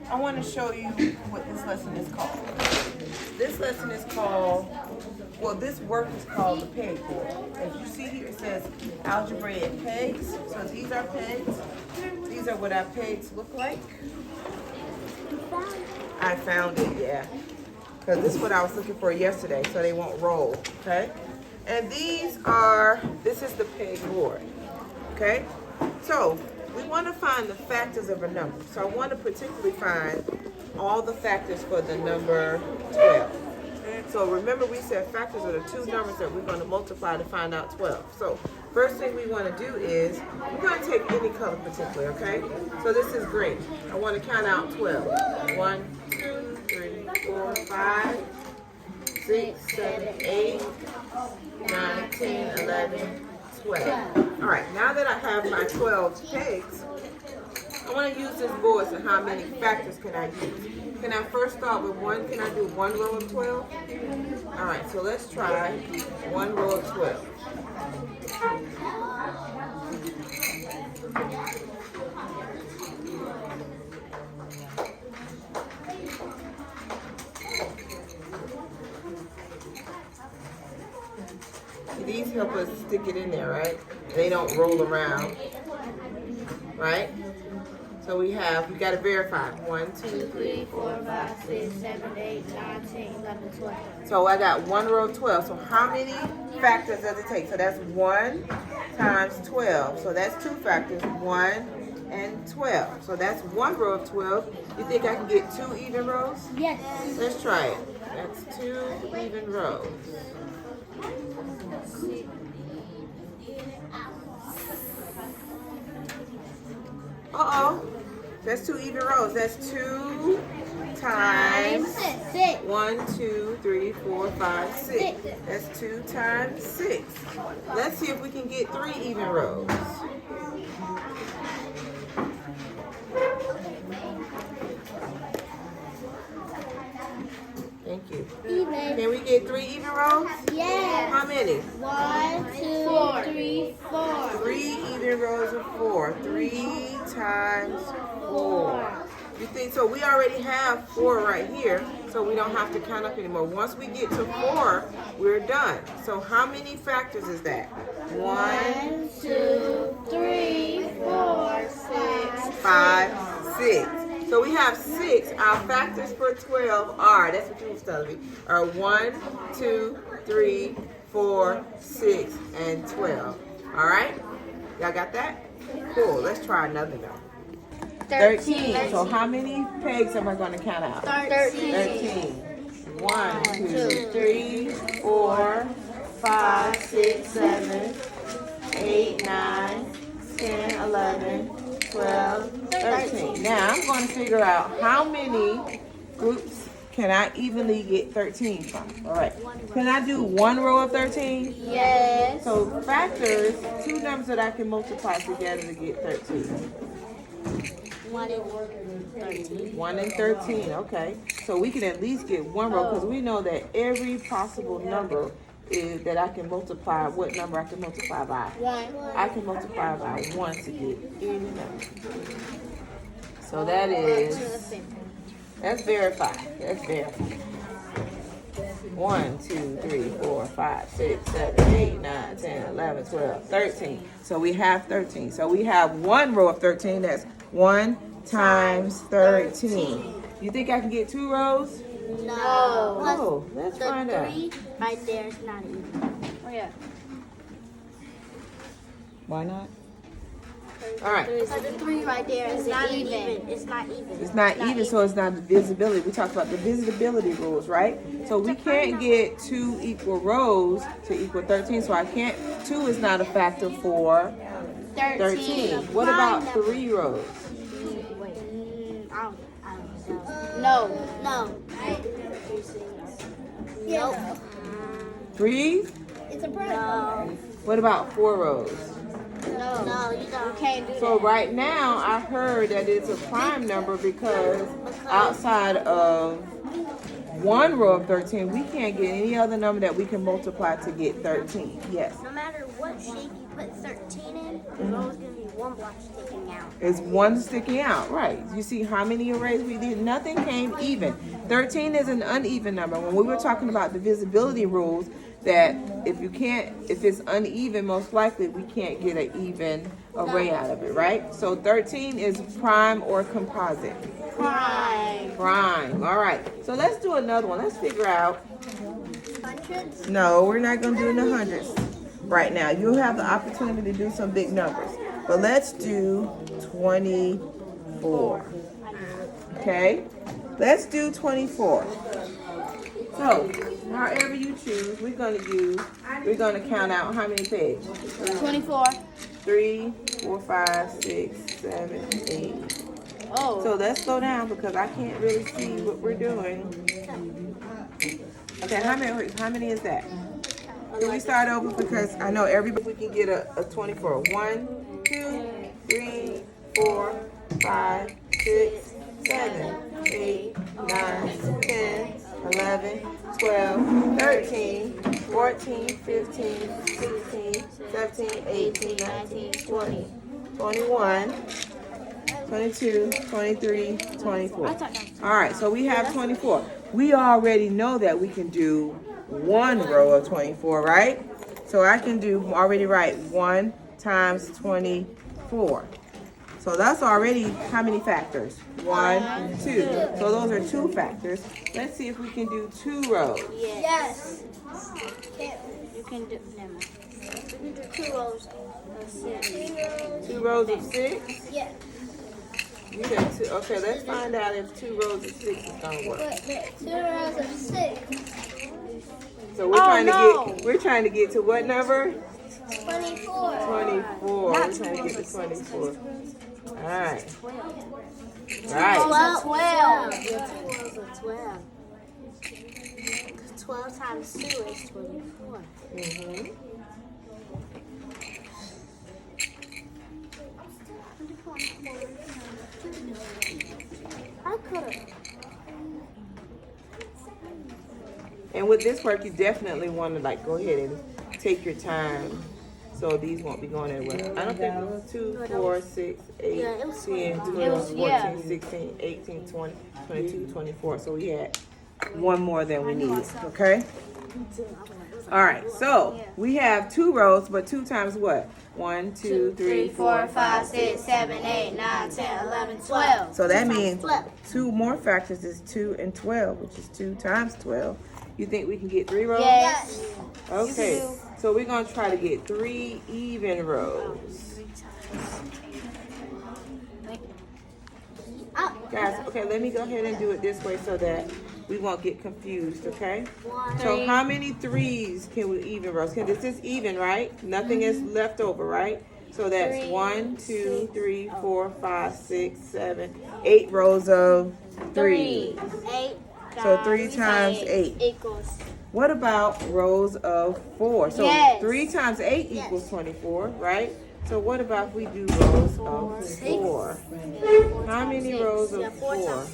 I want to show you what this lesson is called. This lesson is called, well, this work is called the peg board. As you see here, it says algebraic pegs. So these are pegs. These are what our pegs look like. I found it, yeah. Because this is what I was looking for yesterday, so they won't roll, okay? And this is the peg board, okay? So we want to find the factors of a number. So I want to particularly find all the factors for the number 12. So remember we said factors are the two numbers that we're going to multiply to find out 12. So first thing we want to do is, we're going to take any color particularly, okay? So this is green. I want to count out 12. 1, 2, 3, 4, 5, 6, 7, 8, 9, 10, 11, 12. All right, now that I have my 12 pegs, I want to use this board. So how many factors can I use? Can I first start with one? Can I do one row of 12? All right, so let's try one row of 12. These help us stick it in there, right? They don't roll around, right? So we got to verify. 1, 2, 3, 4, 5, 6, 7, 8, 9, 10, 11, 12. So I got one row of 12. So how many factors does it take? So that's 1 times 12. So that's two factors, 1 and 12. So that's one row of 12. You think I can get 2 even rows? Yes. Let's try it. That's 2 even rows. Uh-oh. That's 2 even rows. That's 2 times 6. 1, 2, 3, 4, 5, 6. That's 2 times 6. Let's see if we can get 3 even rows. Thank you. Even. Can we get 3 even rows? Yes. How many? 1, 2, 3, 4. 3 even rows of 4. 3 times 4. You think so? We already have 4 right here, so we don't have to count up anymore. Once we get to 4, we're done. So how many factors is that? 1, 2, 3, 4, 6, 5, 6. So we have 6. Our factors for 12 are, that's what you was telling me, are 1, 2, 3, 4, 6, and 12. All right? Y'all got that? Cool. Let's try another though. 13. So how many pegs am I going to count out? 13. 13. 1, 2, 3, 4, 5, 6, 7, 8, 9, 10, 11, 12, 13. Now I'm going to figure out how many groups can I evenly get 13 from. All right. Can I do one row of 13? Yes. So factors, 2 numbers that I can multiply together to get 13. 1 and 13. 1 and 13, okay. So we can at least get one row because we know that every possible number is that I can multiply, what number I can multiply by? 1. I can multiply by 1 to get any number. So that is, that's verified. That's verified. 1, 2, 3, 4, 5, 6, 7, 8, 9, 10, 11, 12, 13. So we have 13. So we have one row of 13. That's 1 times 13. You think I can get 2 rows? No. Oh, let's find out. 3 right there is not even. Oh, yeah. Why not? All right. Because the 3 right there is not even. It's not even. It's not even, so it's not divisibility. We talked about divisibility rules, right? So we can't get 2 equal rows to equal 13. So I can't, 2 is not a factor for 13. What about 3 rows? No. No. Nope. 3? It's a prime. No. What about 4 rows? No, you don't. You can't do that. So right now, I heard that it's a prime number because outside of one row of 13, we can't get any other number that we can multiply to get 13. Yes. No matter what shape you put 13 in, there's always going to be one block sticking out. It's one sticking out, right? You see how many arrays we did? Nothing came even. 13 is an uneven number. When we were talking about divisibility rules, that if it's uneven, most likely we can't get an even array out of it, right? So 13 is prime or composite. Prime. Prime. All right. So let's do another one. Let's figure out. Hundreds? No, we're not going to do in the hundreds right now. You'll have the opportunity to do some big numbers. But let's do 24. Okay? Let's do 24. So, however you choose, we're going to count out how many pegs? 24. 3, 4, 5, 6, 7, 8. Oh. So let's slow down because I can't really see what we're doing. Okay, how many is that? Can we start over because I know everybody we can get a 24. 1, 2, 3, 4, 5, 6, 7, 8, 9, 10, 11, 12, 13, 14, 15, 16, 17, 18, 19, 20, 21, 22, 23, 24. All right, so we have 24. We already know that we can do one row of 24, right? So I can already write 1 times 24. So that's already how many factors? 1, 2. So those are 2 factors. Let's see if we can do 2 rows. Yes. You can do, never mind. We can do 2 rows of 6. 2 rows of 6? Yeah. You got 2. Okay, let's find out if 2 rows of 6 is gonna work. 2 rows of 6. So we're trying to get to what number? 24. 24. We're trying to get to 24. All right. Right. 12. 12. 12 times 2 is 24. Mm-hmm. I could have. And with this work, you definitely want to go ahead and take your time. So these won't be going anywhere. I don't think it was 2, 4, 6, 8, 10, 12, 14, 16, 18, 20, 22, 24. So we had one more than we needed, okay? All right, so we have 2 rows, but 2 times what? 1, 2, 3, 4, 5, 6, 7, 8, 9, 10, 11, 12. So that means 2 more factors is 2 and 12, which is 2 times 12. You think we can get 3 rows? Yes. Okay, so we're going to try to get 3 even rows. Guys, okay, let me go ahead and do it this way so that we won't get confused, okay? So how many 3s can we even rows? This is even, right? Nothing is left over, right? So that's 1, 2, 3, 4, 5, 6, 7, 8 rows of 3. 8. So 3 times 8 equals. What about rows of 4? So Yes. 3 times 8 equals 24, right? So what about if we do rows of 4? How many rows of 4?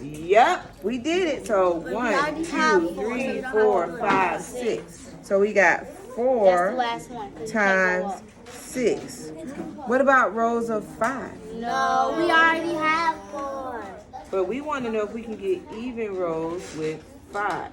Yep, we did it. So 1, 2, 3, 4, 5, 6. So we got 4 Last one. times 6. What about rows of 5? No, we already have 4. But we want to know if we can get even rows with 5.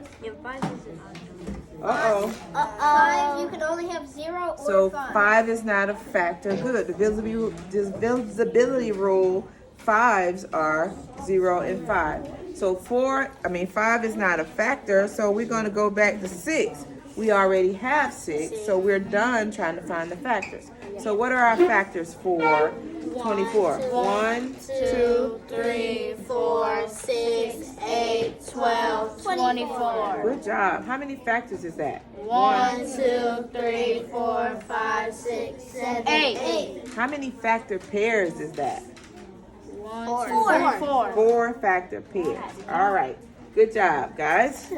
Uh-oh. 5, you can only have 0 or So 5. 5 is not a factor. Good. The divisibility rule, 5s are 0 and 5. So 5 is not a factor. So we're going to go back to 6. We already have 6. So we're done trying to find the factors. So what are our factors for 24? 1, 2, 3, 4, 6, 8, 12, 24. Good job. How many factors is that? 1, 2, 3, 4, 5, 6, 7, 8. How many factor pairs is that? 4. 4 factor pairs. All right. Good job, guys.